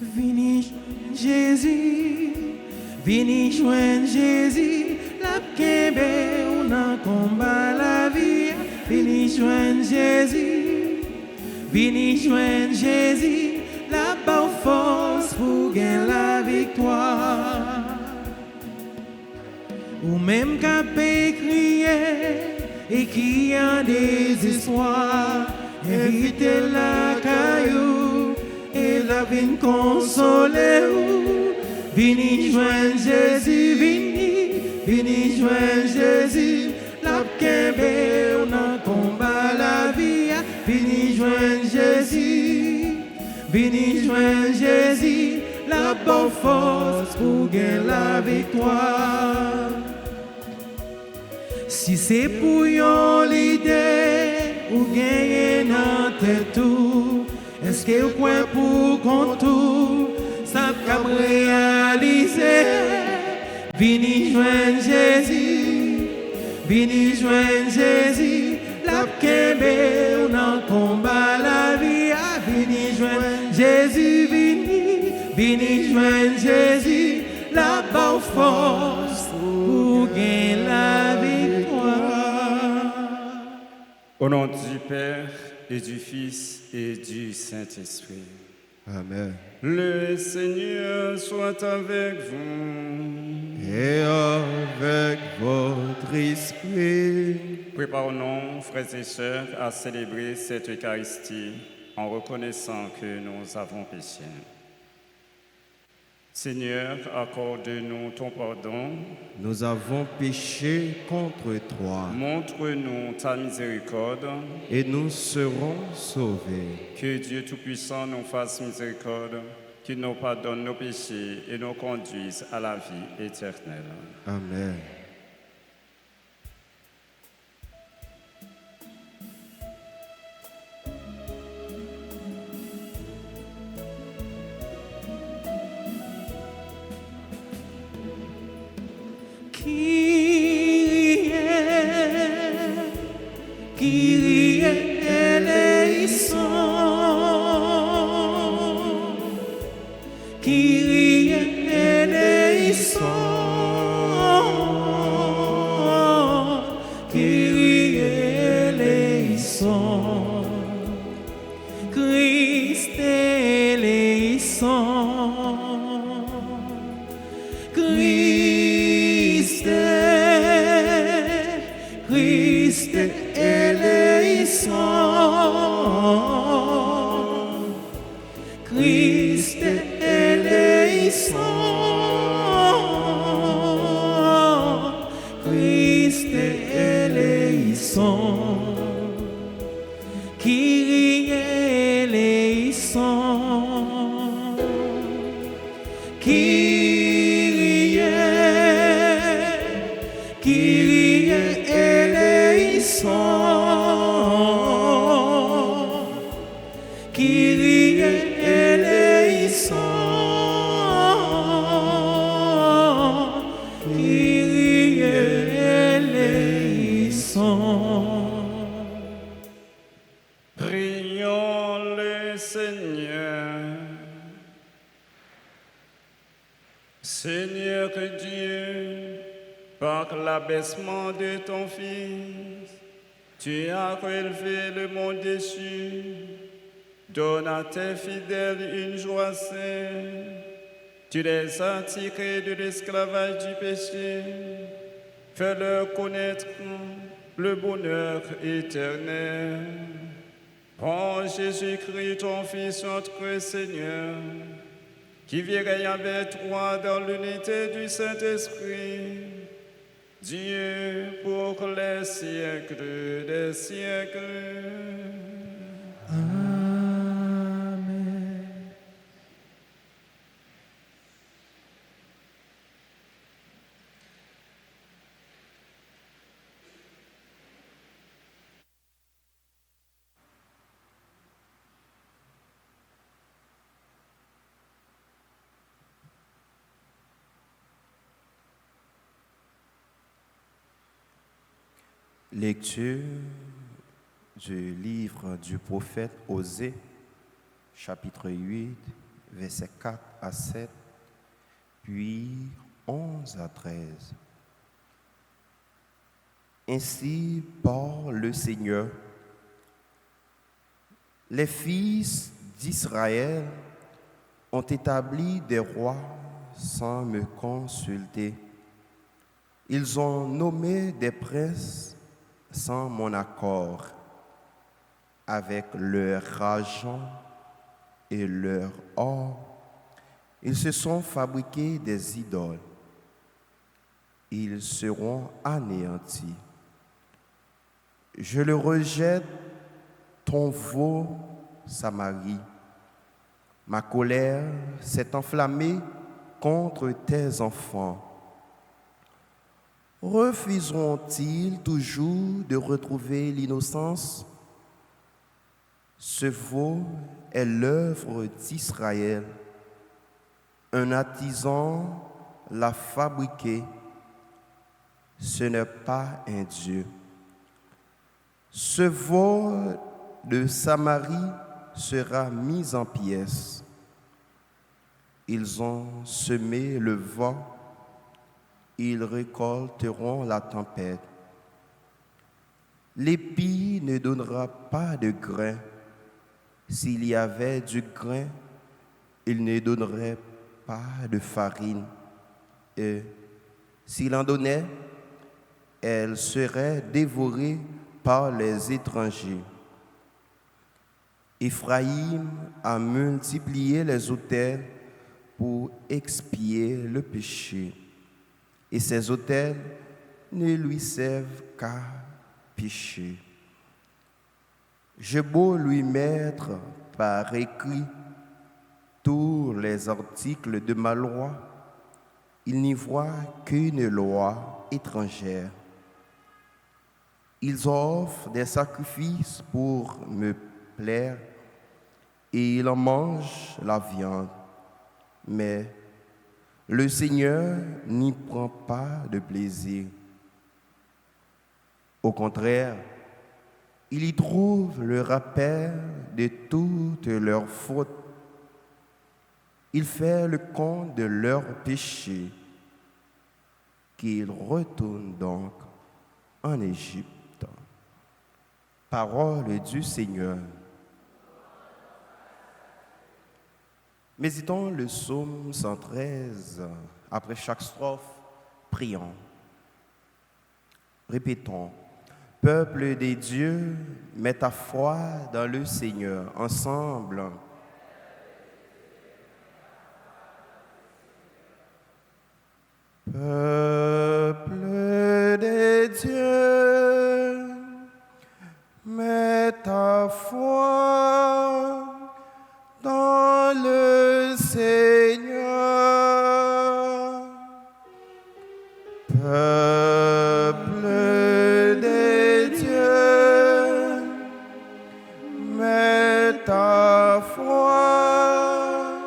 Vini Jésus, vini joindre Jésus, la kembe ou nan combat la vie. Vini joindre Jésus, vini joindre Jésus, la bonne force pour gagner la victoire. Ou même qu'à crier et qui a désespoir, évitez la caillou et la vie consoler. Vini joindre Jésus, vini joindre Jésus, la kembe ou nan combat la vie. Vini joindre Jésus, vini joindre Jésus, la bonne force pour gagner la victoire. Si c'est pour yon l'idée ou gagner dans tête tout, est-ce que vous croyez pour contour, ça peut réaliser? Vini joindre Jésus, vini joindre Jésus, la kembe ou nan combat la vie. Vini joindre Jésus, vini joindre Jésus, la bonne force pour gagner la victoire. Au nom du Père et du Fils et du Saint-Esprit. Amen. Le Seigneur soit avec vous. Et avec votre esprit. Préparons-nous, frères et sœurs, à célébrer cette Eucharistie en reconnaissant que nous avons péché. Seigneur, accorde-nous ton pardon. Nous avons péché contre toi. Montre-nous ta miséricorde. Et nous serons sauvés. Que Dieu Tout-Puissant nous fasse miséricorde, qu'il nous pardonne nos péchés et nous conduise à la vie éternelle. Amen. Kyrie eleison, Kyrie eleison, Kyrie eleison, Christ eleison, Christ eleison, Christ eleison, Christ eleison, Kyrie eleison, Kyrie eleison, Kyrie eleison, Kyrie eleison. Prions le Seigneur. Seigneur Dieu, par l'abaissement de ton Fils, tu as relevé le monde déchu. Donne à tes fidèles une joie sainte. Tu les as tirés de l'esclavage du péché. Fais-leur connaître le bonheur éternel. Prends Jésus-Christ, ton Fils, notre Seigneur, qui vit règne avec toi dans l'unité du Saint-Esprit, Dieu pour les siècles des siècles. Amen. Lecture du livre du prophète Osée, chapitre 8, versets 4 à 7, puis 11 à 13. Ainsi parle le Seigneur. Les fils d'Israël ont établi des rois sans me consulter. Ils ont nommé des princes sans mon accord, avec leur argent et leur or. Ils se sont fabriqués des idoles. Ils seront anéantis. Je le rejette, ton veau, Samarie. Ma colère s'est enflammée contre tes enfants. Refuseront-ils toujours de retrouver l'innocence? Ce veau est l'œuvre d'Israël. Un artisan l'a fabriqué. Ce n'est pas un Dieu. Ce veau de Samarie sera mis en pièces. Ils ont semé le vent. Ils récolteront la tempête. L'épi ne donnera pas de grain. S'il y avait du grain, il ne donnerait pas de farine. Et s'il en donnait, elle serait dévorée par les étrangers. Éphraïm a multiplié les autels pour expier le péché. Et ces autels ne lui servent qu'à pécher. J'ai beau lui mettre par écrit tous les articles de ma loi, il n'y voit qu'une loi étrangère. Ils offrent des sacrifices pour me plaire et ils en mangent la viande. Mais le Seigneur n'y prend pas de plaisir. Au contraire, il y trouve le rappel de toutes leurs fautes. Il fait le compte de leurs péchés, qu'ils retournent donc en Égypte. Parole du Seigneur. Méditons le psaume 113. Après chaque strophe, prions. Répétons. Peuple des dieux, mets ta foi dans le Seigneur. Ensemble. Peuple des dieux, mets ta foi dans le Seigneur. Peuple des dieux, mets ta foi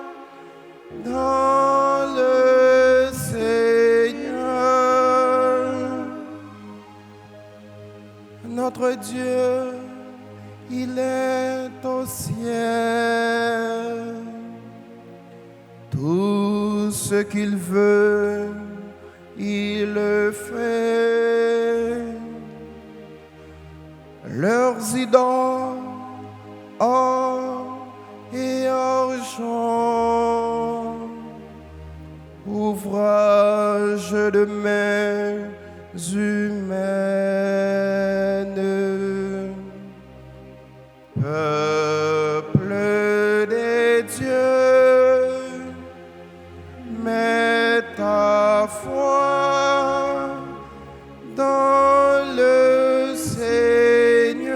dans le Seigneur. Notre Dieu, il est au ciel. Tout ce qu'il veut, il le fait. Leurs idoles, or et argent, ouvrage de mains humaines. Peuple des dieux, mets ta foi dans le Seigneur.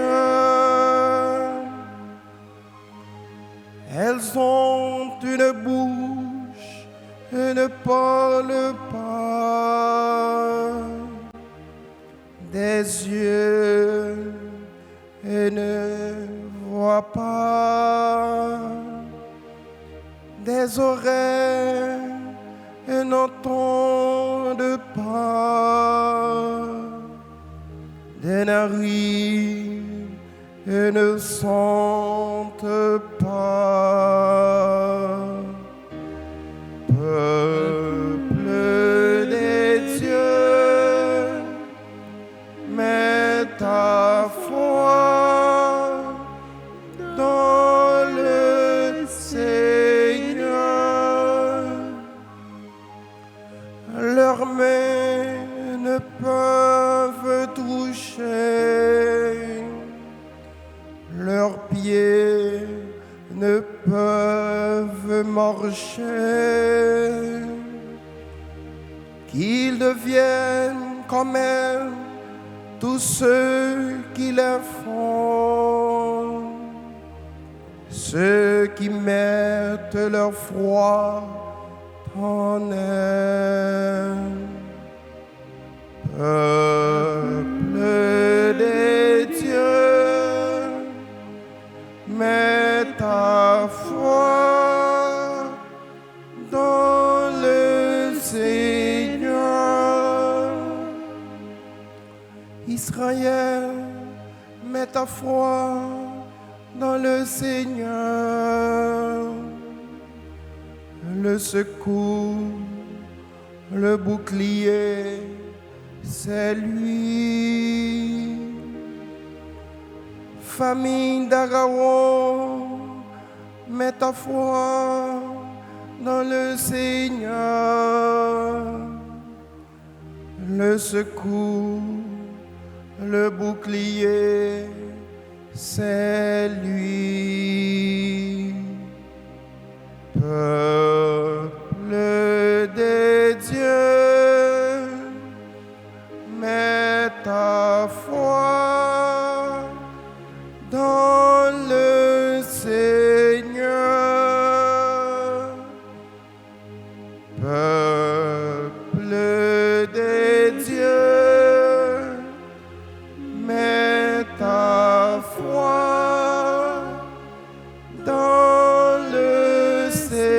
Elles ont une bouche et ne parlent pas, des yeux et ne voient pas, des oreilles et n'entendent pas, des narines et ne sentent pas, ne peuvent marcher, qu'ils deviennent comme elles, tous ceux qui les font, ceux qui mettent leur foi en elle. Peuple des dieux, mets ta foi dans le Seigneur. Israël, mets ta foi dans le Seigneur. Le secours, le bouclier, c'est lui. Famille d'Aaron, mets ta foi dans le Seigneur. Le secours, le bouclier, c'est lui. Peuple des dieux, mets ta foi dans le Seigneur. Peuple des dieux, mets ta foi dans le Seigneur.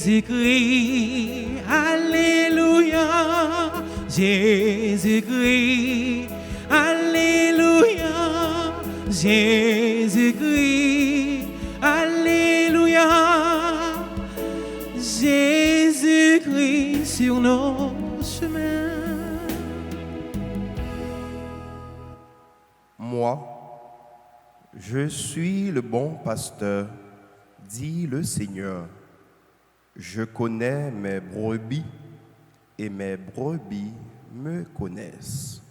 Jésus-Christ, Alléluia, Jésus-Christ, Alléluia, Jésus-Christ, Alléluia, Jésus-Christ sur nos chemins. Moi, je suis le bon pasteur, dit le Seigneur. Je connais mes brebis et mes brebis me connaissent.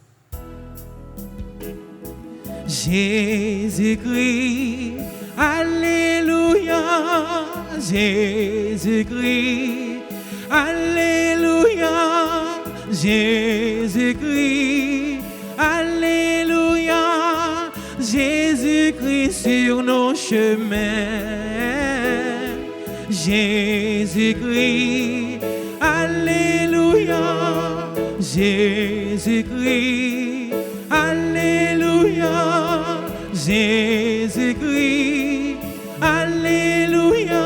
Jésus-Christ, Alléluia, Jésus-Christ, Alléluia, Jésus-Christ, Alléluia, Jésus-Christ sur nos chemins. Jésus-Christ, Alléluia, Jésus-Christ, Alléluia, Jésus-Christ, Alléluia,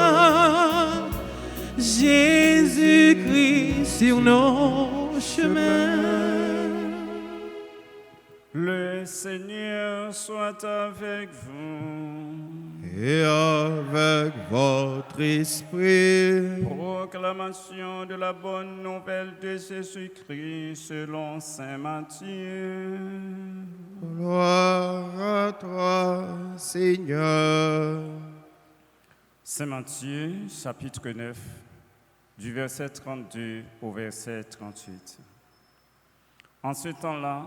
Jésus-Christ sur nos chemins. Le Seigneur soit avec vous. Et avec votre esprit. Proclamation de la bonne nouvelle de Jésus-Christ selon saint Matthieu. Gloire à toi, Seigneur. Saint Matthieu, chapitre 9, du verset 32 au verset 38. En ce temps-là,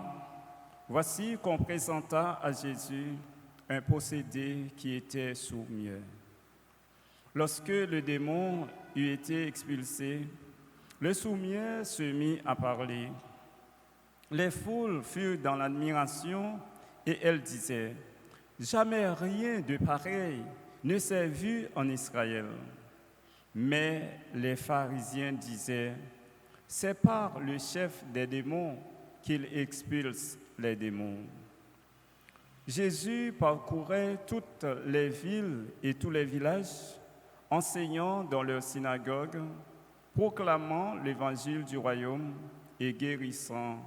voici qu'on présenta à Jésus un possédé qui était sourd-muet. Lorsque le démon eut été expulsé, le sourd-muet se mit à parler. Les foules furent dans l'admiration et elles disaient « Jamais rien de pareil ne s'est vu en Israël. » Mais les pharisiens disaient « C'est par le chef des démons qu'il expulse les démons. » Jésus parcourait toutes les villes et tous les villages, enseignant dans leurs synagogues, proclamant l'évangile du royaume et guérissant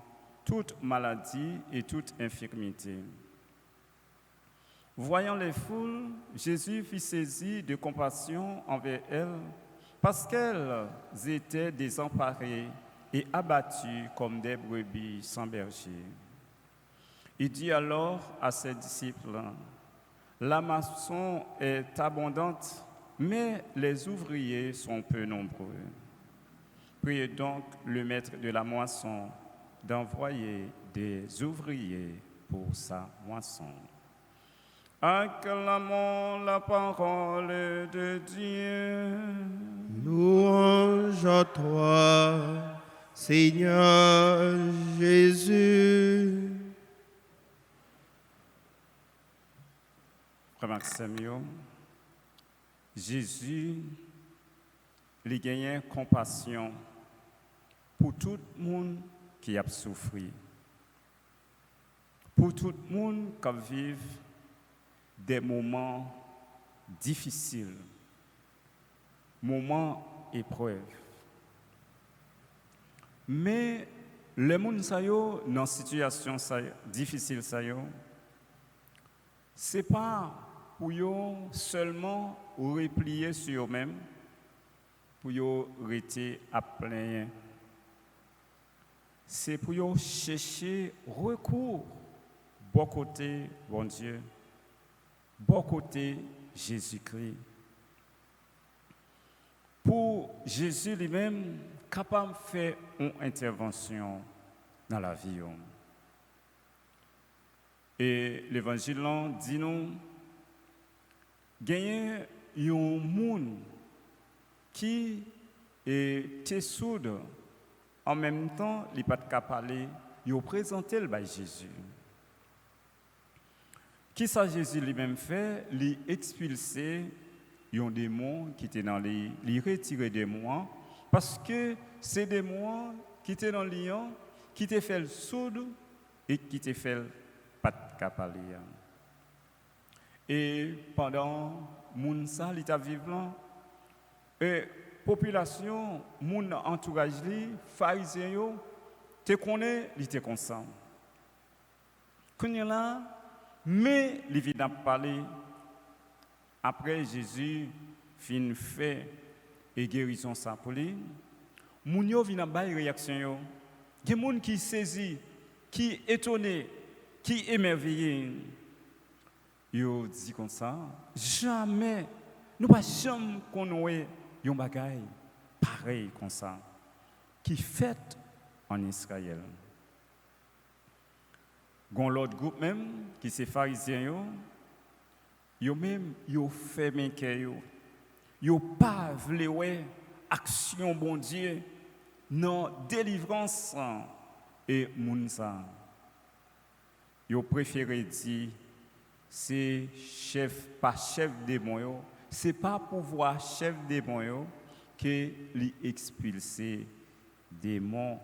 toute maladie et toute infirmité. Voyant les foules, Jésus fut saisi de compassion envers elles parce qu'elles étaient désemparées et abattus comme des brebis sans berger. Il dit alors à ses disciples, la moisson est abondante, mais les ouvriers sont peu nombreux. Priez donc le maître de la moisson d'envoyer des ouvriers pour sa moisson. Acclamons la parole de Dieu. Louange à toi, Seigneur Jésus. Frère Maxime, Jésus, il gagne compassion pour tout le monde qui a souffert, pour tout le monde qui vit des moments difficiles, moments épreuves. Mais les gens dans une situation difficile, ce n'est pas pour eux seulement replier sur eux-mêmes, pour eux rester à plein. C'est pour eux chercher recours, bon côté, bon Dieu, bon côté, Jésus-Christ. Pour Jésus lui-même, capable de faire une intervention dans la vie. Et l'évangile dit nous, gagner un monde qui était sourd, en même temps, il n'a pas de parler, il a présenté le Jésus. Qui ça Jésus lui-même fait? Il expulsé un démon qui était dans les, il retiré des démons parce que ces démons qui étaient dans le lion, qui étaient fait le sourd et qui étaient fait pas de parler. Et pendant moun ça, il était vivant. Et population, moun entourage li, pharisiens yo, te connaît, il était conscient. Quand là, mais il vient parler. Après Jésus fin fait et guérison ça pour lui, moun yo vient ba réaction yo. Des moun qui saisi, qui étonné, qui émerveillé. Yo dit comme ça, jamais nous pas jamais connaître un bagay pareil comme ça qui fait en Israël. Gon l'autre groupe même qui c'est pharisiens yo même yo fermé cœur yo pas vle ouais action bon Dieu non délivrance et moun ça yo préféré dire c'est chef pas chef démon c'est pas pouvoir chef démon que li expulser démon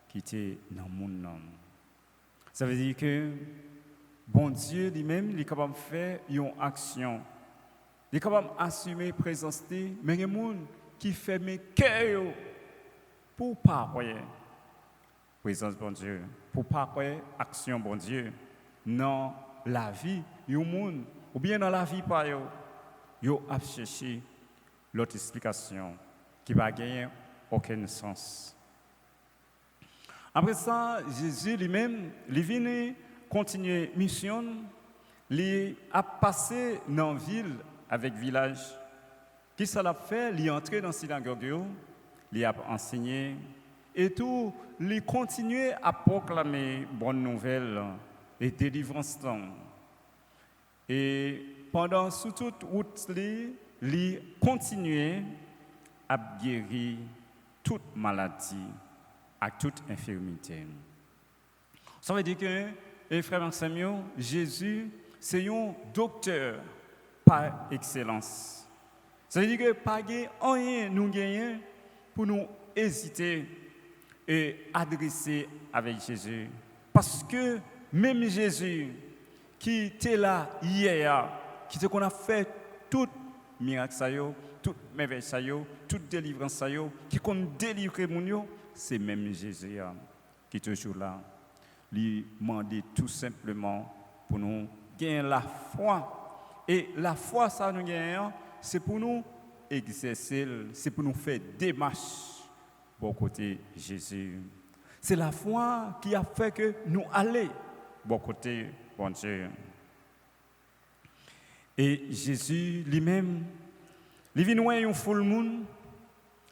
qui était dans monde. Ça veut dire que bon Dieu lui-même, il est capable de faire une action. Il est capable d'assumer la présence, mais il y a des gens qui ferment cœur pour ne pas croire présence bon Dieu, pour ne pas croire action bon Dieu. Dans la vie, il y a des gens, ou bien dans la vie, ils ont cherché l'autre explication qui ne va gagner aucun sens. Après ça, Jésus lui-même, il vient continuer mission, il a passé dans la ville avec village. Qui ça l'a fait? Il est entré dans la synagogue, il a enseigné et tout, il continue à proclamer bonne nouvelle et délivrance. Et pendant sous toute route, il continue à guérir toute maladie, à toute infirmité. Ça veut dire que, frère Maxime, Jésus, c'est un docteur par excellence. Ça veut dire que pas rien nous gagnons pour nous hésiter et adresser avec Jésus. Parce que même Jésus, qui était là hier, qui te qu'on a fait tout miracle, toute merveille, toute délivrance, qui qu'on délivre mon yo, c'est même Jésus qui est toujours là. Lui demander tout simplement pour nous gagner la foi. Et la foi, ça nous gagne, c'est pour nous exercer, c'est pour nous faire démarche pour côté Jésus. C'est la foi qui a fait que nous allons pour côté bon Dieu. Et Jésus lui-même, il vient voir un full monde.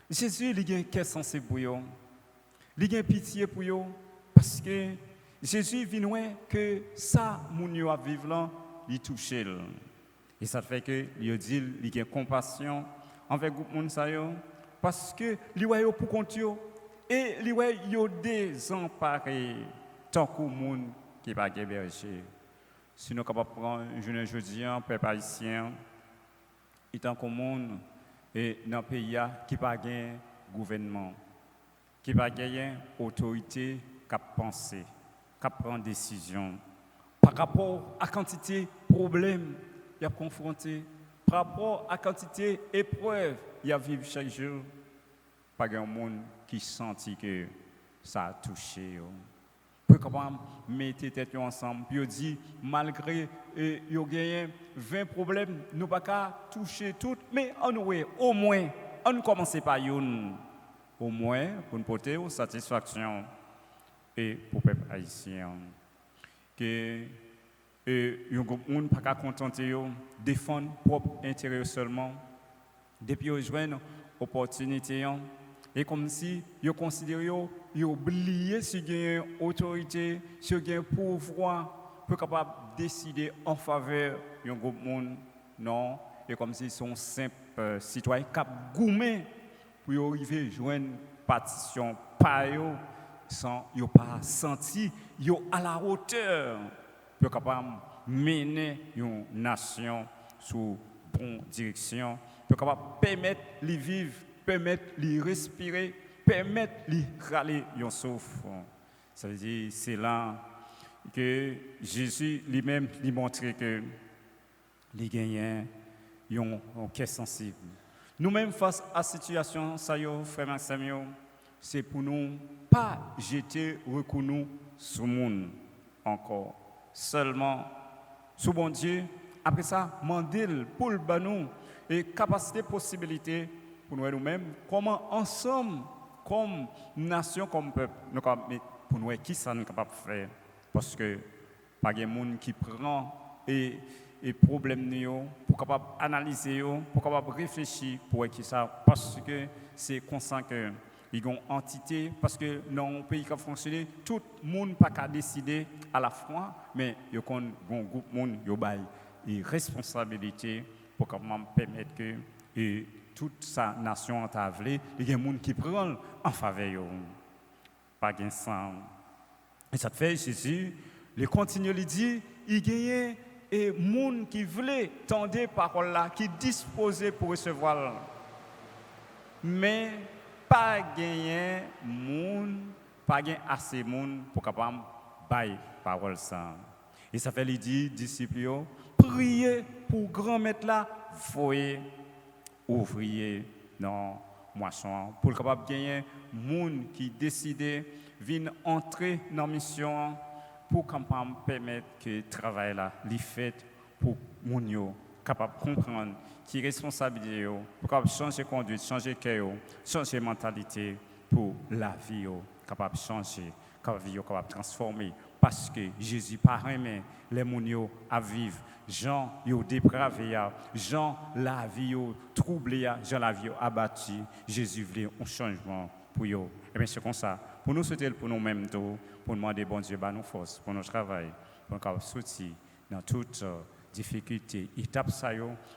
Jésus, il a un cœur sensible pour eux. Il a pitié pour eux. Parce que Jésus vient voir que ça, mon yo a vivre là, il touche. Et ça fait que il dit, il a compassion envers le monde ça yo, parce que il voit yo pour compte yo et il voit yo désemparé tant que monde qui pas berger. Si nous capable prendre une journée jeudi peuple haïtien étant comme monde et dans pays qui pas gain gouvernement, qui pas gain autorité qui penser, qui prendre décision par rapport à quantité de problèmes il a confronté, par rapport à quantité d'épreuves il a vécu chaque jour, pas un monde qui sentit que ça a touché. Pour capable mettre tête ensemble, puis dit malgré yo gagné 20 problèmes, nous pas qu'à toucher tout, mais au moins on commence par une, au moins pour nous porter aux satisfaction et pour le peuple haïtien que un groupe monde pas qu'à contenter défendre propre intérêt seulement depuis ils joignent opportunité et comme si ils considèrent ils oublié si gain autorité si gain pouvoir pour capable décider en faveur d'un groupe monde non et comme si sont simples citoyens cap gourmet pour arriver joindre partition pas sans yo pas senti yo à la hauteur pour capable mener une nation sous bonne direction pour capable permettre de vivre, permettre de respirer, permettre de râler un souffle. Ça veut dire c'est là que Jésus lui-même lui montrait que les gagnants ont un cœur sensible. Nous-mêmes face à la situation, ça y est, frère Maxime, c'est pour nous pas jeter reconnus sur le monde encore. Seulement, sous bon Dieu, après ça, mandil pour le banou et capacité, possibilité pour nous-mêmes, comment ensemble, comme nation, comme peuple, nous pour nous, qui ça nous capable de faire? Parce que pas de monde qui prend et problème pour capable analyser, pour capable réfléchir pour qui ça, parce que c'est conscient que il y a une entité, parce que dans un pays qui a fonctionné, tout le monde n'a pas décider à la fois, mais il y a un groupe de monde qui a une responsabilité pour permettre que toute sa nation entablée, il y a des gens qui prennent en faveur. Pas de sang. Et ça fait Jésus, il continue à dire, il y a des gens qui veulent tendre parole là, qui disposés pour recevoir. Mais pas gagner moun, pas gagner assez moun pour capable bailler parole ça. Et ça fait lui dire disciples, priez pour grand maître là, voyez ouvrier dans moisson pour capable gagner moun qui décide venir entrer dans mission pour capable permettre que le travail là li fait pour moun yo capable comprendre qui est responsabilité pour capable changer conduite, changer cœur, changer mentalité pour la vie capable changer, capable vie capable transformer parce que Jésus pas aimé les moun à vivre Jean yo dépravé Jean la vie troublé Jean la vie abattu Jésus voulait un changement pour yo et bien c'est comme ça pour nous souhaiter pour nous-mêmes pour demander bon Dieu bah nous force pour notre travail pour capable sortir dans toute difficultés, étapes ça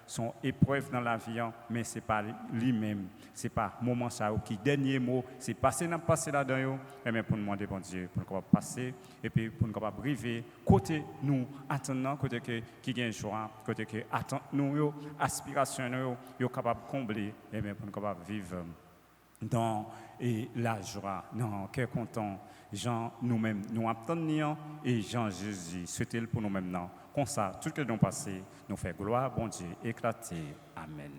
sont épreuves dans la vie, mais c'est pas lui-même, c'est pas moment ça qui dernier mot, c'est passer là-dedans, et bien pour nous demander bon Dieu, pour nous capable passer et puis pour nous capable arriver côté nous attendant côté que qui gagne joie, côté que attend nous aspiration nous capable combler et bien pour nous capable vivre dans la joie, dans cœur content, Jean nous-mêmes nous attendons et Jean Jésus, souhaitez pour nous-mêmes non. Comme ça, tout ce que nous passons, nous fait gloire, bon Dieu, éclater. Amen.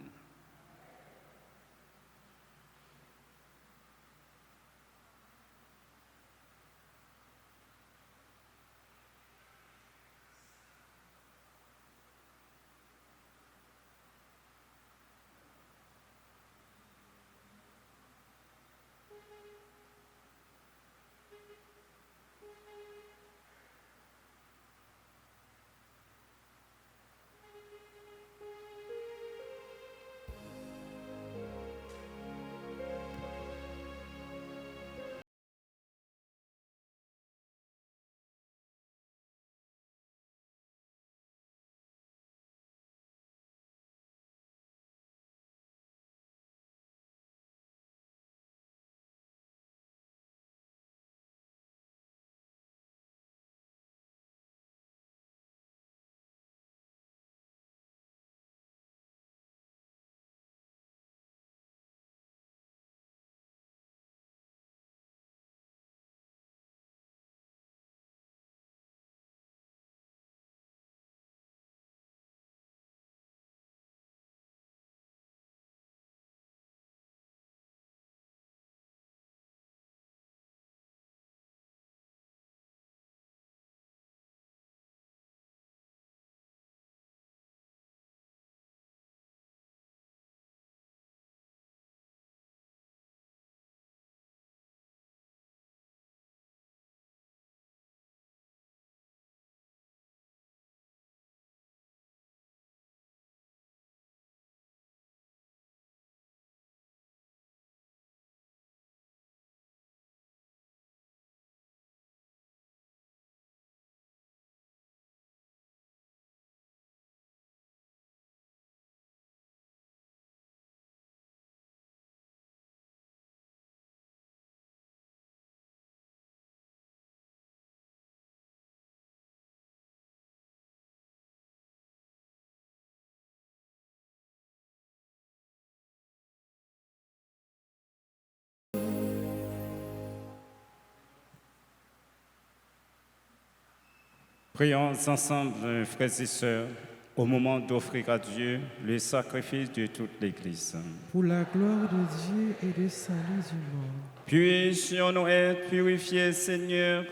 Prions ensemble, frères et sœurs, au moment d'offrir à Dieu le sacrifice de toute l'Église. Pour la gloire de Dieu et le salut du monde. Puissions-nous être purifiés, Seigneur,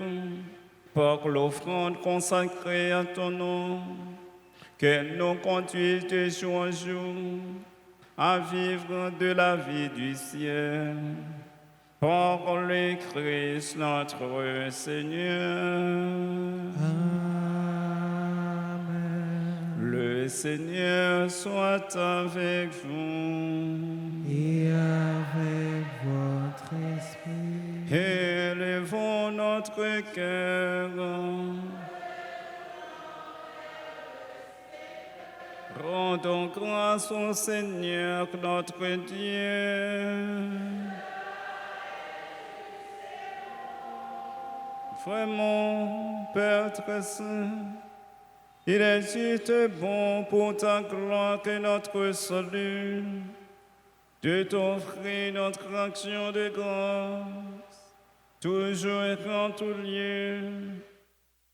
par l'offrande consacrée à ton nom, qu'elle nous conduise de jour en jour à vivre de la vie du ciel. Par le Christ notre Seigneur. Amen. Le Seigneur soit avec vous. Et avec votre esprit. Élevons notre cœur. Rendons grâce au Seigneur notre Dieu. Vraiment, Père très saint, il est juste bon pour ta gloire et notre salut de t'offrir notre action de grâce, toujours et en tout lieu,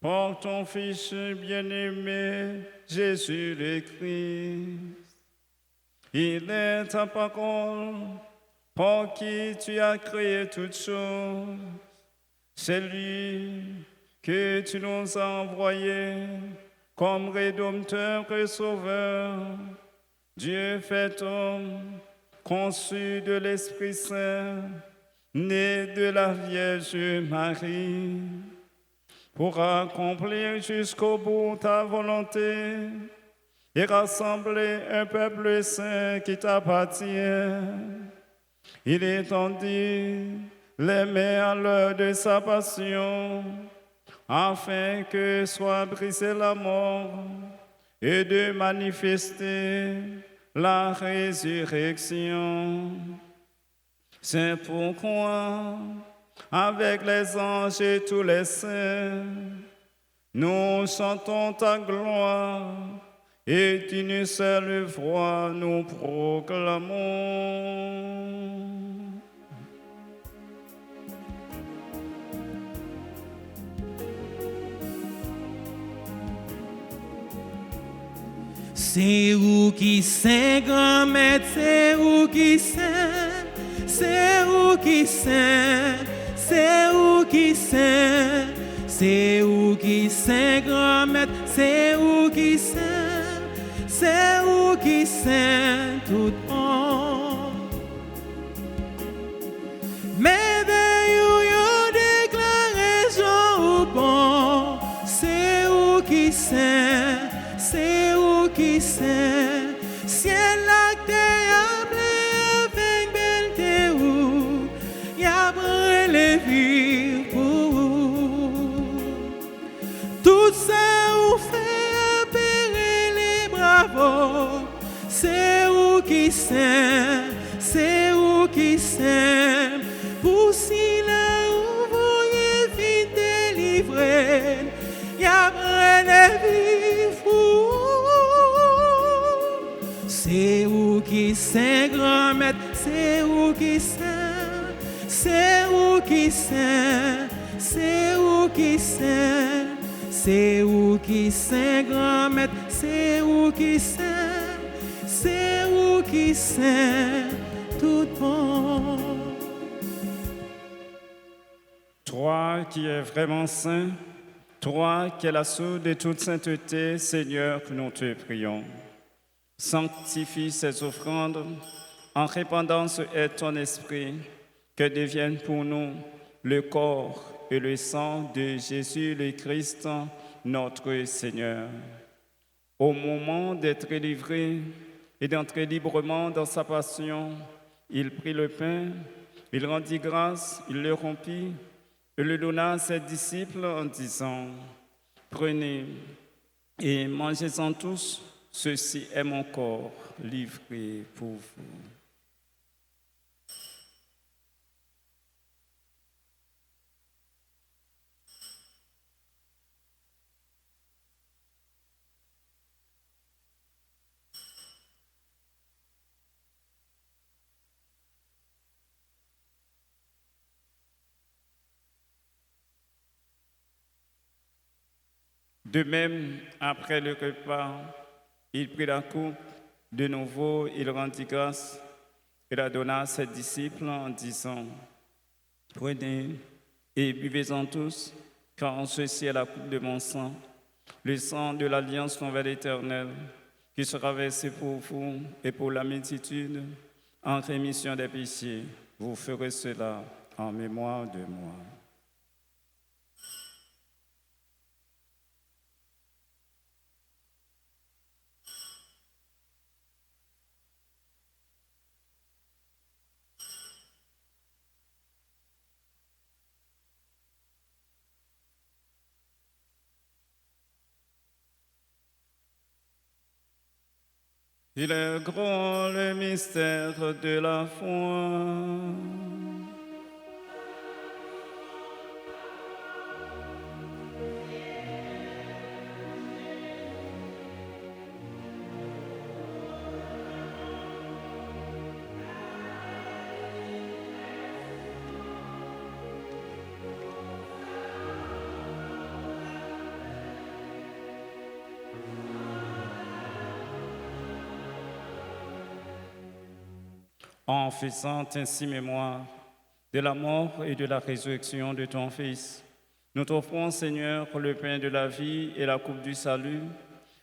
par ton Fils bien-aimé, Jésus le Christ. Il est ta parole, par qui tu as créé toutes choses. C'est lui que tu nous as envoyé comme Rédempteur et Sauveur, Dieu fait homme, conçu de l'Esprit Saint, né de la Vierge Marie, pour accomplir jusqu'au bout ta volonté et rassembler un peuple saint qui t'appartient. Il étendit les mains à l'heure de sa passion, afin que soit brisée la mort et de manifester la résurrection. C'est pourquoi, avec les anges et tous les saints, nous chantons ta gloire et d'une seule voix nous proclamons. C'est où qui saint, grand-mère, c'est où qui saint, c'est où qui saint, c'est où qui saint, c'est où qui saint, grand-mère, c'est où qui saint, c'est où qui saint, tout le monde. Merveilleux déclaration au bon, c'est où qui saint, c'est où qui saint, ciel la terre avec belle où y a les vies pour tout ça où fait appeler les bravos, c'est où qui saint, c'est où qui saint, pour si là où vous y vite délivré, y a les vies pour c'est où qui saint, grand-mère, c'est où qui saint, c'est où qui saint, c'est où qui saint, c'est où qui saint, grand-mère, c'est où qui saint, c'est où qui saint, tout bon. Toi qui es vraiment saint, toi qui es la source de toute sainteté, Seigneur, nous te prions. Sanctifie ces offrandes en répandant sur elles ton esprit, que deviennent pour nous le corps et le sang de Jésus le Christ, notre Seigneur. Au moment d'être livré et d'entrer librement dans sa passion, il prit le pain, il rendit grâce, il le rompit et le donna à ses disciples en disant : « Prenez et mangez-en tous. Ceci est mon corps livré pour vous. » De même, après le repas, il prit la coupe, de nouveau il rendit grâce et la donna à ses disciples en disant, prenez et buvez-en tous, car ceci est la coupe de mon sang, le sang de l'alliance nouvelle éternelle, qui sera versé pour vous et pour la multitude en rémission des péchés. Vous ferez cela en mémoire de moi. Il est grand le mystère de la foi. En faisant ainsi mémoire de la mort et de la résurrection de ton Fils, nous t'offrons, Seigneur, le pain de la vie et la coupe du salut,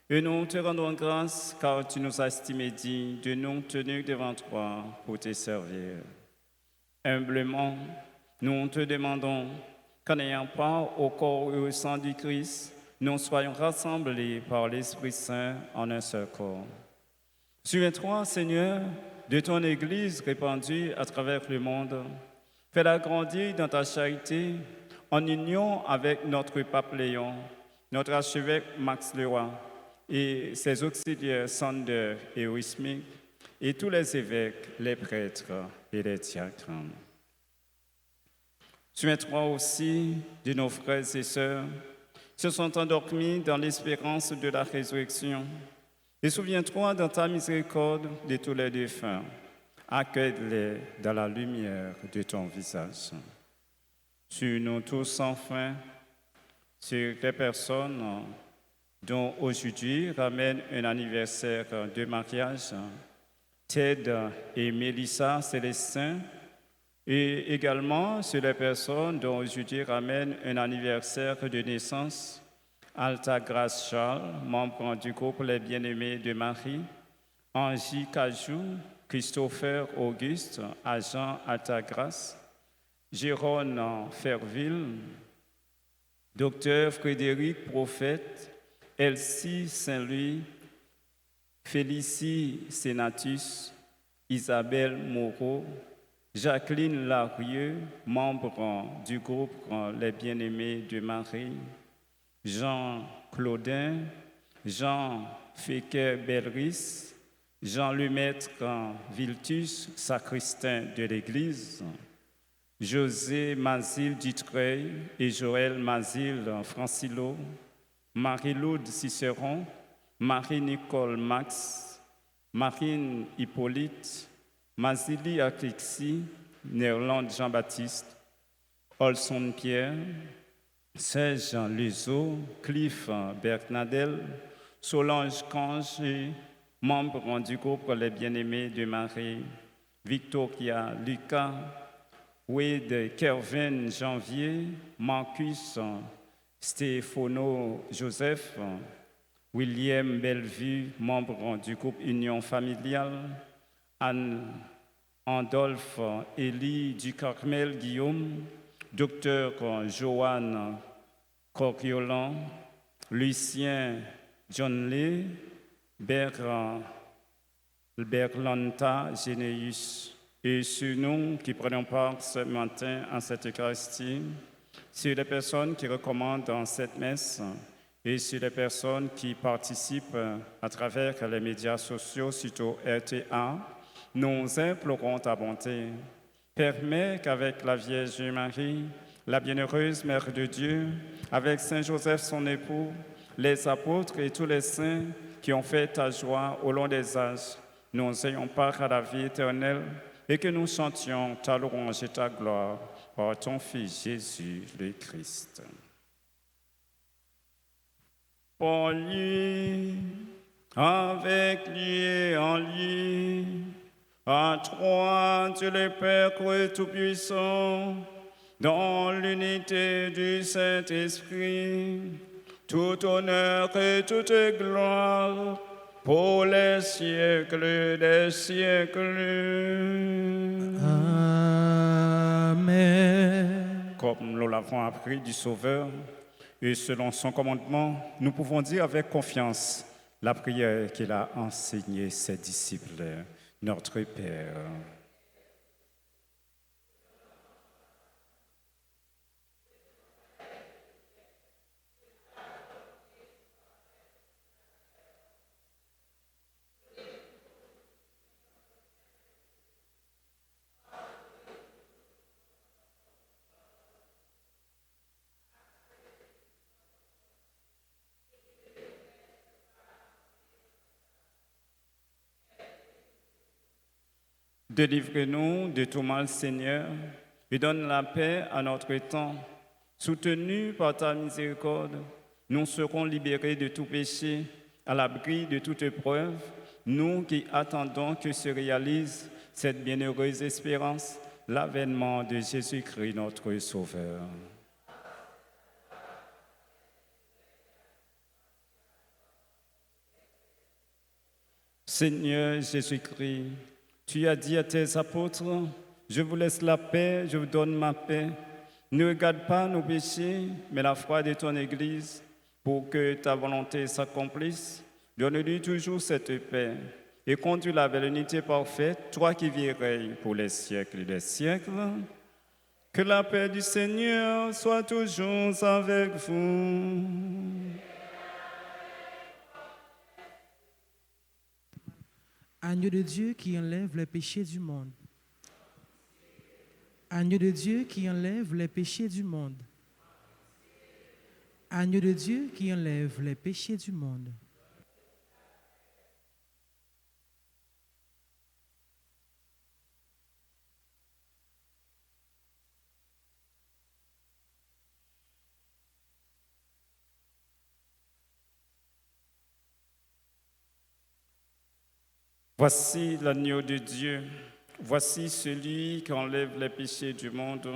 et nous te rendons grâce car tu nous as estimés dignes de nous tenir devant toi pour te servir. Humblement, nous te demandons qu'en ayant part au corps et au sang du Christ, nous soyons rassemblés par l'Esprit Saint en un seul corps. Souviens-toi, Seigneur, de ton Église répandue à travers le monde. Fais-la grandir dans ta charité en union avec notre pape Léon, notre archevêque Max Leroy et ses auxiliaires Sander et Wismik et tous les évêques, les prêtres et les diacres. Souviens-toi aussi de nos frères et sœurs qui se sont endormis dans l'espérance de la résurrection. Et souviens-toi dans ta miséricorde de tous les défunts. Accueille-les dans la lumière de ton visage. Sur nous tous enfin, sur les personnes dont aujourd'hui ramène un anniversaire de mariage, Ted et Mélissa Célestin, et également sur les personnes dont aujourd'hui ramène un anniversaire de naissance, Alta Grace Charles, membre du groupe Les Bien-Aimés de Marie, Angie Cajou, Christopher Auguste, agent Alta Grace, Jérôme Ferville, Docteur Frédéric Prophète, Elsie Saint-Louis, Félicie Sénatus, Isabelle Moreau, Jacqueline Larieux, membre du groupe Les Bien-Aimés de Marie, Jean Claudin, Jean Féquet-Belris, Jean Lemaître Viltus, sacristain de l'Église, José Mazil Dutreuil et Joël Mazil Francilo, Marie-Laude Cicéron, Marie-Nicole Max, Marine Hippolyte, Mazili Aklixi, Néerlande Jean-Baptiste, Olson Pierre, Serge Luzo, Cliff Bernadel, Solange Cange, membre du groupe Les Bien-Aimés de Marie, Victoria Lucas, Wade Kervin Janvier, Marcus Stéphono Joseph, William Bellevue, membre du groupe Union Familiale, Anne Andolphe Élie du Carmel Guillaume, Docteur Joanne Coriolan, Lucien John Lee, Berlanta Généus, et sur nous qui prenons part ce matin en cette Eucharistie, sur les personnes qui recommandent dans cette messe et sur les personnes qui participent à travers les médias sociaux, surtout RTA, nous implorons ta bonté. Permets qu'avec la Vierge Marie, la bienheureuse Mère de Dieu, avec Saint Joseph son époux, les apôtres et tous les saints qui ont fait ta joie au long des âges, nous ayons part à la vie éternelle et que nous chantions ta louange et ta gloire par ton Fils Jésus le Christ. Pour lui, avec lui et en lui, à toi, Dieu le Père Tout-Puissant, dans l'unité du Saint-Esprit, tout honneur et toute gloire pour les siècles des siècles. Amen. Comme nous l'avons appris du Sauveur, et selon son commandement, nous pouvons dire avec confiance la prière qu'il a enseignée ses disciples. Notre Père. Délivrez-nous de tout mal, Seigneur, et donne la paix à notre temps. Soutenus par ta miséricorde, nous serons libérés de tout péché, à l'abri de toute épreuve, nous qui attendons que se réalise cette bienheureuse espérance, l'avènement de Jésus-Christ, notre Sauveur. Seigneur Jésus-Christ, tu as dit à tes apôtres, je vous laisse la paix, je vous donne ma paix. Ne regarde pas nos péchés, mais la foi de ton Église, pour que ta volonté s'accomplisse. Donne-lui toujours cette paix et conduis-la vers l'unité parfaite, toi qui vis et règnes pour les siècles des siècles. Que la paix du Seigneur soit toujours avec vous. Agneau de Dieu qui enlève les péchés du monde. Agneau de Dieu qui enlève les péchés du monde. Agneau de Dieu qui enlève les péchés du monde. Voici l'agneau de Dieu, voici celui qui enlève les péchés du monde.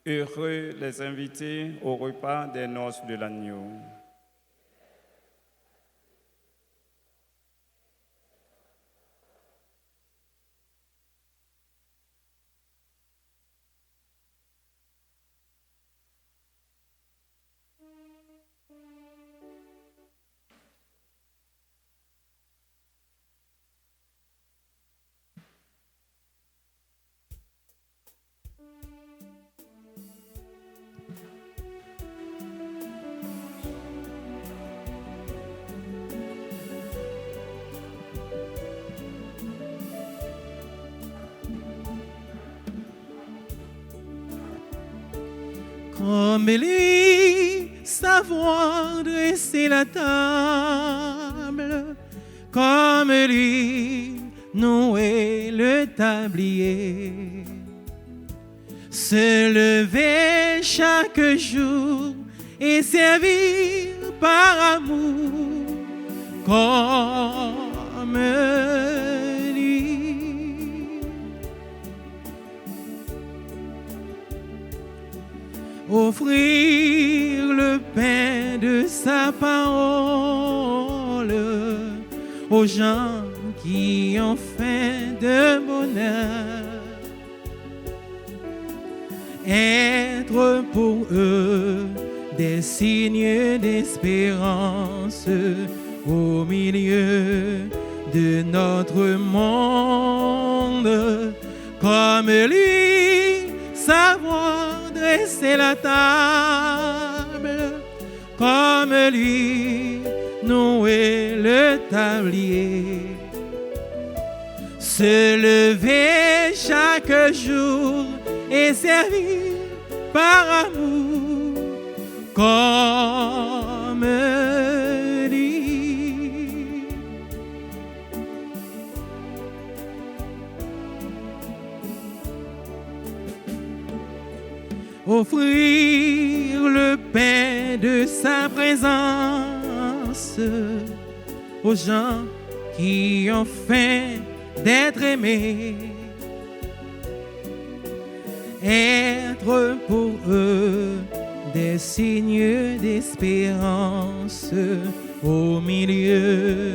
Heureux les invités au repas des noces de l'agneau. Comme lui, savoir dresser la table, comme lui, nouer le tablier, se lever chaque jour et servir par amour, comme lui. Offrir le pain de sa parole aux gens qui ont faim de bonheur. Être pour eux des signes d'espérance au milieu de notre monde, comme lui, savoir dresser la table, comme lui, nouer le tablier, se lever chaque jour et servir par amour, comme lui. Offrir le pain de sa présence grâce aux gens qui ont faim d'être aimés. Être pour eux des signes d'espérance au milieu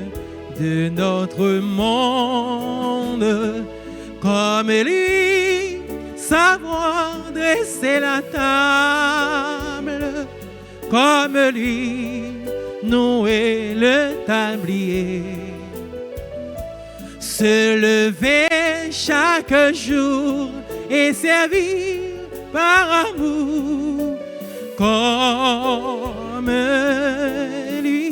de notre monde. Comme lui, savoir dresser la table. Comme lui, nouer le tablier. Se lever chaque jour et servir par amour comme lui.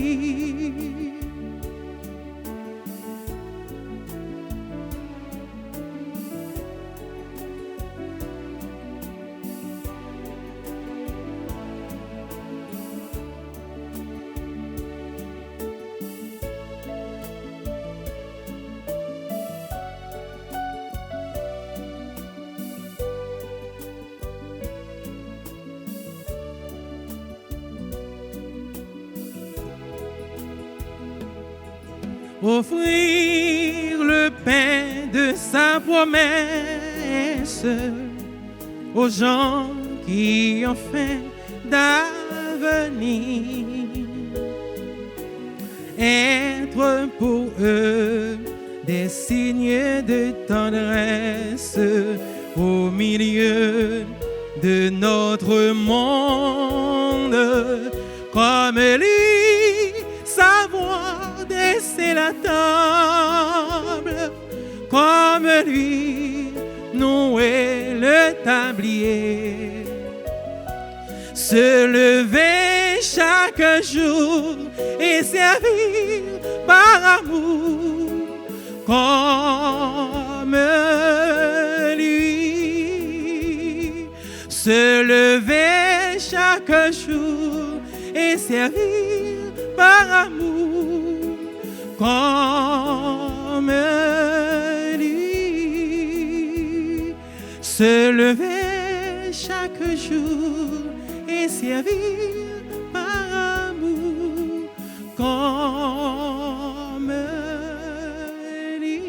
Offrir le pain de sa promesse aux gens qui ont faim d'avenir. Être pour eux des signes de tendresse au milieu de notre monde. Comme lui, savoir dresser la table, comme lui, nouer le tablier. Se lever chaque jour et servir par amour comme lui. Se lever chaque jour et servir par amour comme lui. Se lever chaque jour et servir par amour comme lui.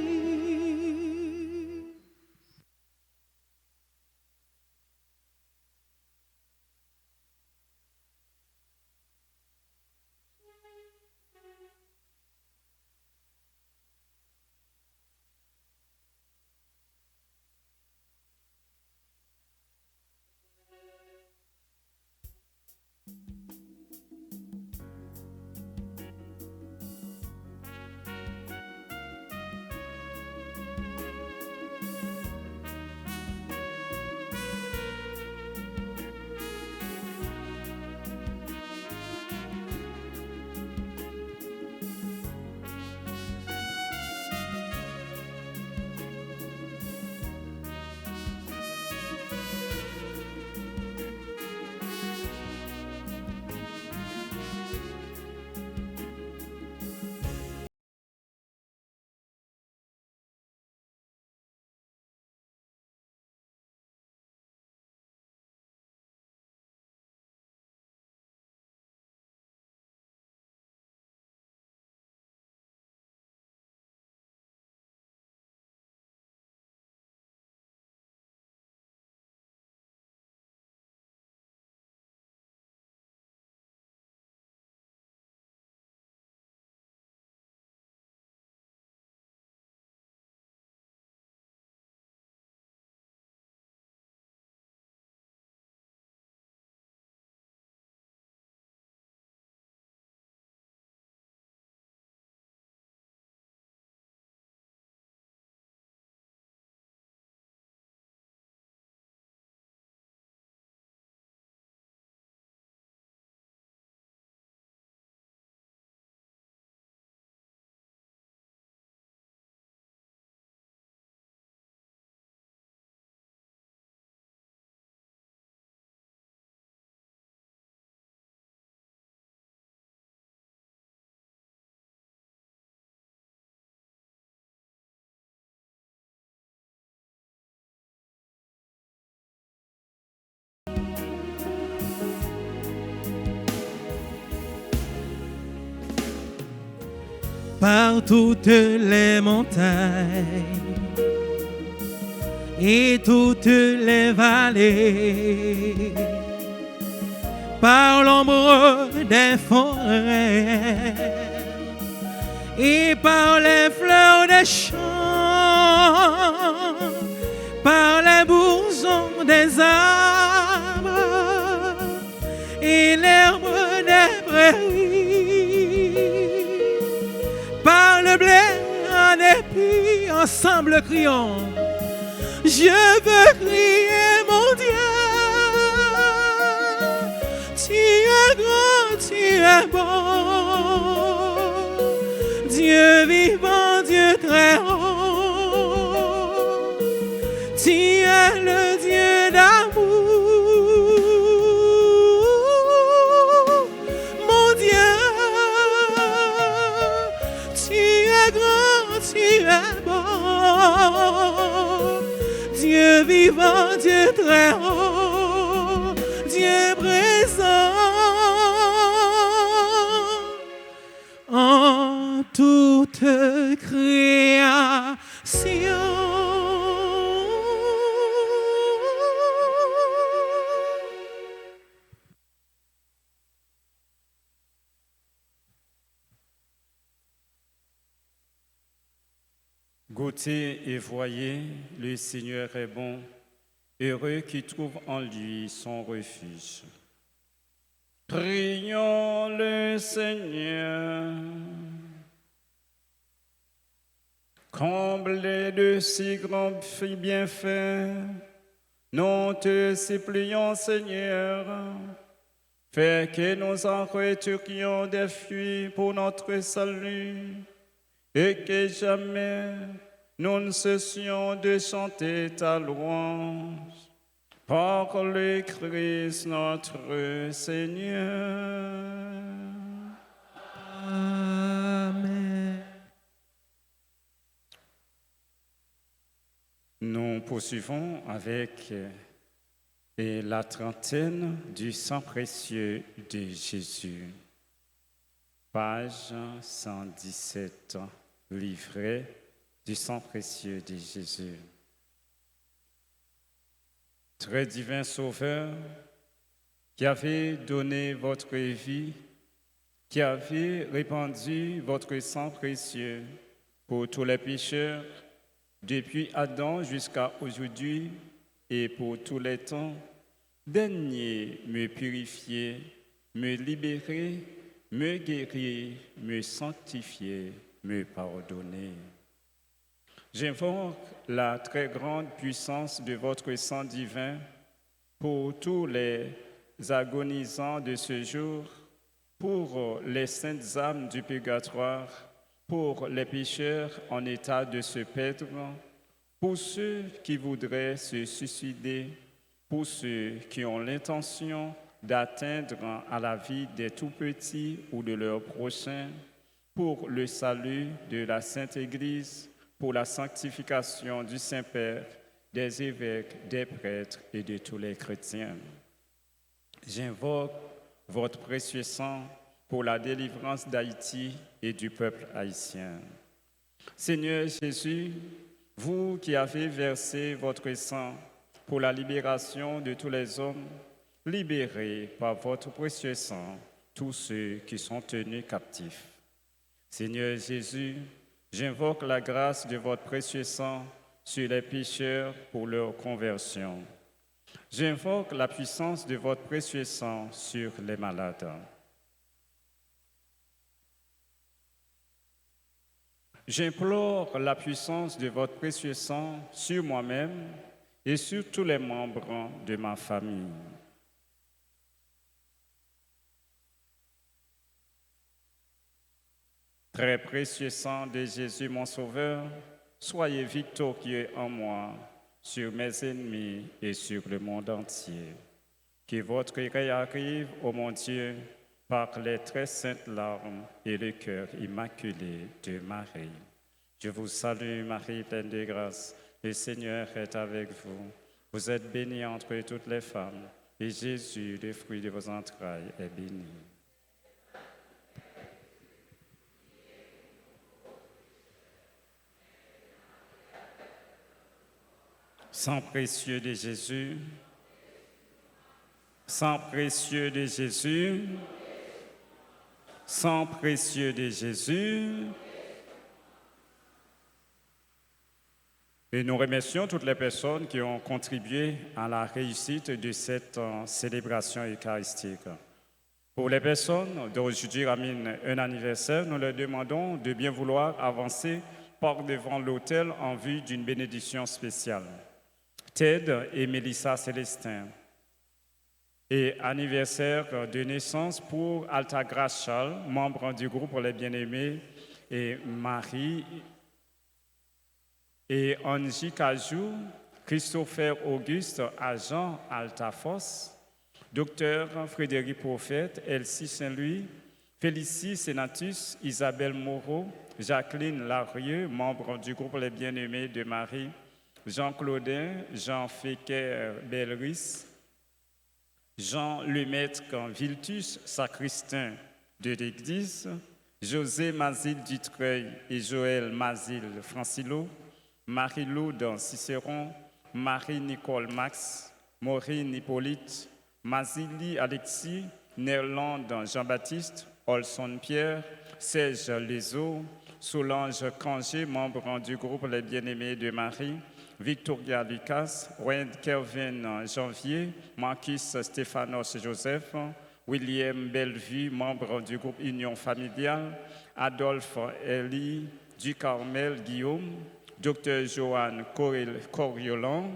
par toutes les montagnes et toutes les vallées, par l'ombre des forêts et par les fleurs des champs, par les bourgeons des arbres et l'herbe des prairies, par le blé en épi, ensemble crions. Je veux crier mon Dieu, tu es grand, tu es bon, Dieu vivant, Dieu très haut, tu es le Dieu d'amour, mon Dieu, tu es grand, tu es bon, Dieu vivant, Dieu très haut, Dieu présent en toute création. Goûtez et voyez, le Seigneur est bon, heureux qui trouve en lui son refuge. Prions le Seigneur. Comblé de si grands bienfaits, nous te supplions, Seigneur, fais que nous en retirions des fruits pour notre salut, et que jamais nous ne cessions de chanter ta louange. Par le Christ notre Seigneur. Amen. Nous poursuivons avec la trentaine du sang précieux de Jésus. Page 117, livret du sang précieux de Jésus. Très divin Sauveur, qui avez donné votre vie, qui avez répandu votre sang précieux pour tous les pécheurs, depuis Adam jusqu'à aujourd'hui et pour tous les temps, daignez me purifier, me libérer, me guérir, me sanctifier, me pardonner. J'invoque la très grande puissance de votre sang divin pour tous les agonisants de ce jour, pour les saintes âmes du purgatoire, pour les pécheurs en état de se perdre, pour ceux qui voudraient se suicider, pour ceux qui ont l'intention d'atteindre à la vie des tout-petits ou de leurs prochains, pour le salut de la Sainte Église, pour la sanctification du Saint-Père, des évêques, des prêtres et de tous les chrétiens. J'invoque votre précieux sang pour la délivrance d'Haïti et du peuple haïtien. Seigneur Jésus, vous qui avez versé votre sang pour la libération de tous les hommes, libérez par votre précieux sang tous ceux qui sont tenus captifs. Seigneur Jésus, j'invoque la grâce de votre précieux sang sur les pécheurs pour leur conversion. J'invoque la puissance de votre précieux sang sur les malades. J'implore la puissance de votre précieux sang sur moi-même et sur tous les membres de ma famille. Très précieux sang de Jésus, mon Sauveur, soyez victorieux en moi, sur mes ennemis et sur le monde entier. Que votre gré arrive, ô mon Dieu, par les très saintes larmes et le cœur immaculé de Marie. Je vous salue, Marie, pleine de grâce. Le Seigneur est avec vous. Vous êtes bénie entre toutes les femmes, et Jésus, le fruit de vos entrailles, est béni. Sang précieux de Jésus, sang précieux de Jésus, sang précieux de Jésus. Et nous remercions toutes les personnes qui ont contribué à la réussite de cette célébration eucharistique. Pour les personnes dont aujourd'hui ramènent un anniversaire, nous leur demandons de bien vouloir avancer par devant l'autel en vue d'une bénédiction spéciale. Ted et Mélissa Célestin. Et anniversaire de naissance pour Altagrace Charles, membre du groupe Les Bien-Aimés, et Marie et Angie Cajou, Christopher Auguste, agent Altafos, Docteur Frédéric Prophète, Elsie Saint-Louis, Félicie Sénatus, Isabelle Moreau, Jacqueline Larieux, membre du groupe Les Bien-Aimés de Marie, Jean Claudin, Jean Féquer Belris, Jean Lemaître Viltus, sacristain de l'Église, José Mazil Dutreuil et Joël Mazil Francilo, Marie-Lou dans Cicéron, Marie-Nicole Max, Maureen Hippolyte, Mazili Alexis, Nerland Jean-Baptiste, Olson Pierre, Serge Lezo, Solange Cangé, membre du groupe Les Bien-Aimés de Marie, Victoria Lucas, Wayne Kelvin Janvier, Marcus Stéphanos Joseph, William Bellevue, membre du groupe Union Familiale, Adolphe Elie, du Carmel Guillaume, Dr Joanne Coriolan,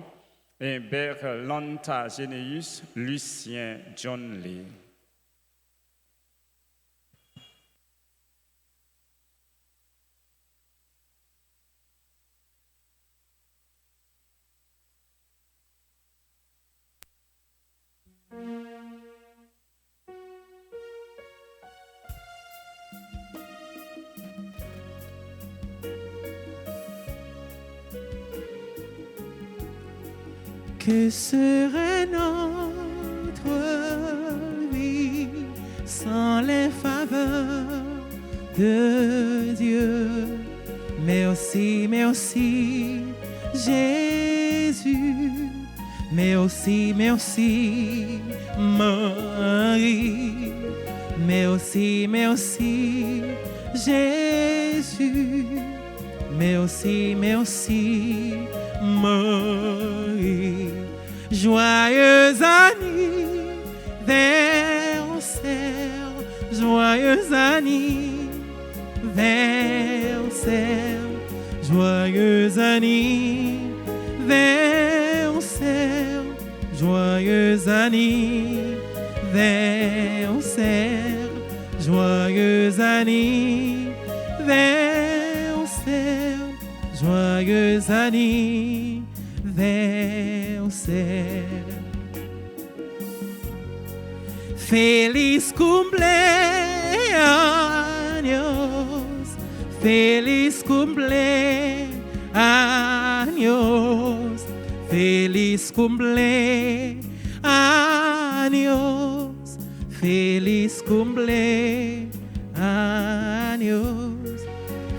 et Berlanta Généus, Lucien John Lee. Que serait notre vie sans les faveurs de Dieu? Merci, merci, Jésus. Merci, merci, Marie. Merci, merci, Jésus. Merci, merci, Marie. Joyeux anniversaire, joyeux anniversaire, joyeux anniversaire, joyeux anniversaire, joyeux anniversaire, joyeux anniversaire. Feliz cumpleaños, feliz cumpleaños, feliz cumpleaños, feliz cumpleaños,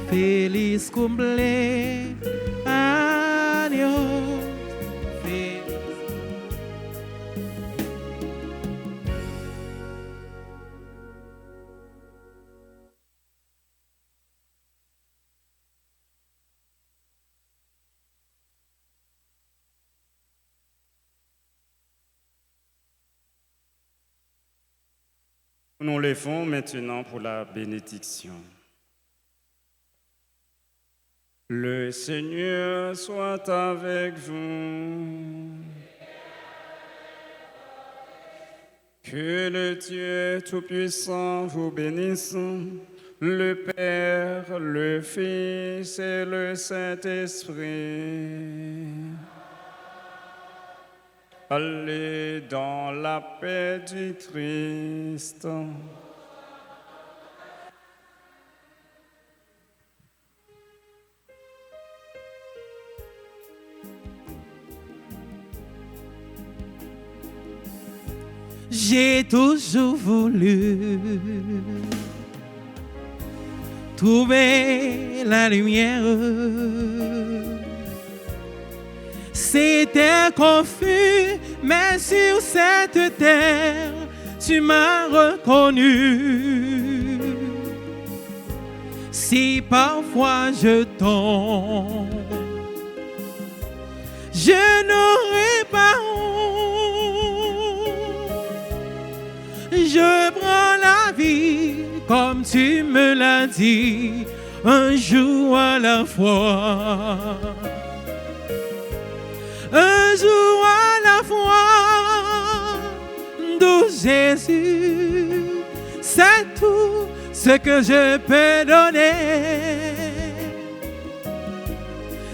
feliz cumpleaños. Nous levons maintenant pour la bénédiction. Le Seigneur soit avec vous. Que le Dieu Tout-Puissant vous bénisse, le Père, le Fils et le Saint-Esprit. Allez dans la paix du Christ. J'ai toujours voulu trouver la lumière. C'était confus, mais sur cette terre, tu m'as reconnu. Si parfois je tombe, je n'aurai pas honte. Je prends la vie comme tu me l'as dit, un jour à la fois. Un jour à la fois, doux Jésus, c'est tout ce que je peux donner.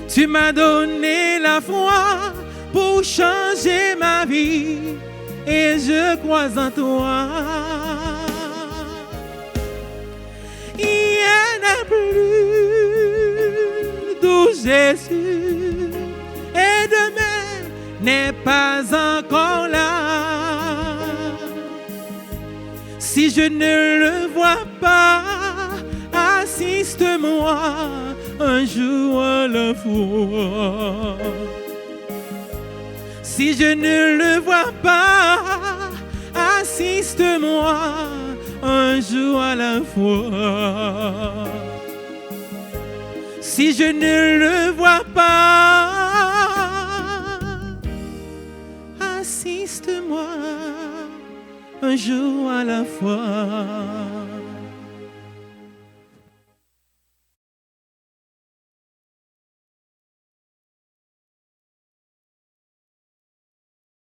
Tu m'as donné la foi pour changer ma vie et je crois en toi. Il n'y en a plus, doux Jésus, et demain n'est pas encore là. Si je ne le vois pas, assiste-moi un jour à la fois. Si je ne le vois pas, assiste-moi un jour à la fois. Si je ne le vois pas, assiste-moi un jour à la fois.